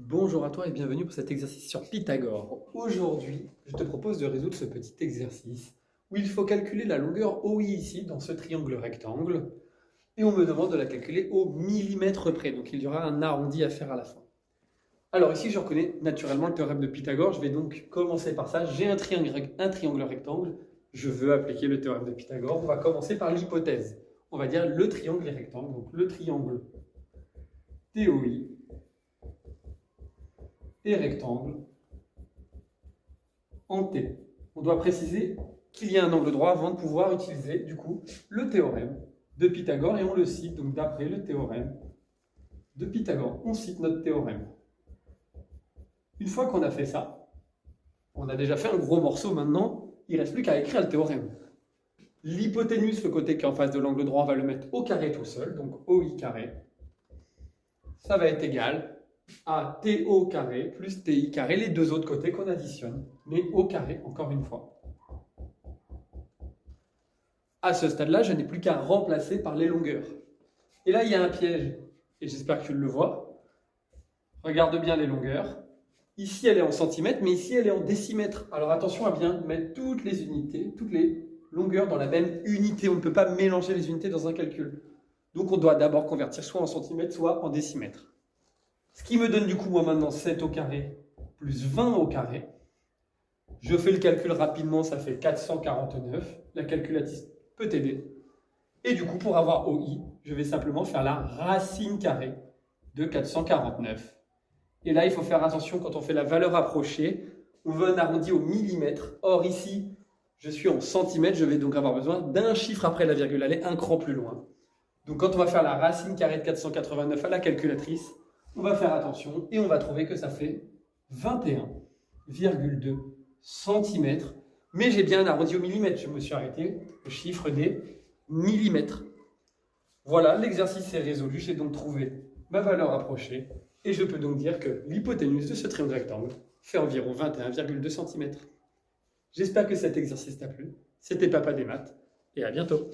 Bonjour à toi et bienvenue pour cet exercice sur Pythagore. Aujourd'hui, je te propose de résoudre ce petit exercice où il faut calculer la longueur OI ici dans ce triangle rectangle et on me demande de la calculer au millimètre près, donc il y aura un arrondi à faire à la fin. Alors ici, je reconnais naturellement le théorème de Pythagore, je vais donc commencer par ça. J'ai un triangle rectangle, je veux appliquer le théorème de Pythagore. On va commencer par l'hypothèse. On va dire le triangle est rectangle, donc le triangle TOI et rectangle en T. On doit préciser qu'il y a un angle droit avant de pouvoir utiliser du coup le théorème de Pythagore et on le cite donc d'après le théorème de Pythagore. On cite notre théorème. Une fois qu'on a fait ça, on a déjà fait un gros morceau maintenant, il ne reste plus qu'à écrire le théorème. L'hypoténuse, le côté qui est en face de l'angle droit, on va le mettre au carré tout seul, donc OI carré. Ça va être égal à TO carré plus TI carré, les deux autres côtés qu'on additionne, mais au carré, encore une fois. À ce stade-là, je n'ai plus qu'à remplacer par les longueurs. Et là, il y a un piège, et j'espère que tu le vois. Regarde bien les longueurs. Ici, elle est en centimètres, mais ici, elle est en décimètres. Alors attention à bien mettre toutes les unités, toutes les longueurs dans la même unité. On ne peut pas mélanger les unités dans un calcul. Donc on doit d'abord convertir soit en centimètres, soit en décimètres. Ce qui me donne du coup, moi maintenant, 7 au carré plus 20 au carré. Je fais le calcul rapidement, ça fait 449. La calculatrice peut t'aider. Et du coup, pour avoir OI, je vais simplement faire la racine carrée de 449. Et là, il faut faire attention quand on fait la valeur approchée. On veut un arrondi au millimètre. Or ici, je suis en centimètres. Je vais donc avoir besoin d'un chiffre après la virgule, aller un cran plus loin. Donc quand on va faire la racine carrée de 489 à la calculatrice, on va faire attention et on va trouver que ça fait 21,2 centimètres. Mais j'ai bien un arrondi au millimètre. Je me suis arrêté au chiffre des millimètres. Voilà, l'exercice est résolu. J'ai donc trouvé ma valeur approchée. Et je peux donc dire que l'hypoténuse de ce triangle rectangle fait environ 21,2 cm. J'espère que cet exercice t'a plu. C'était Papa des maths et à bientôt.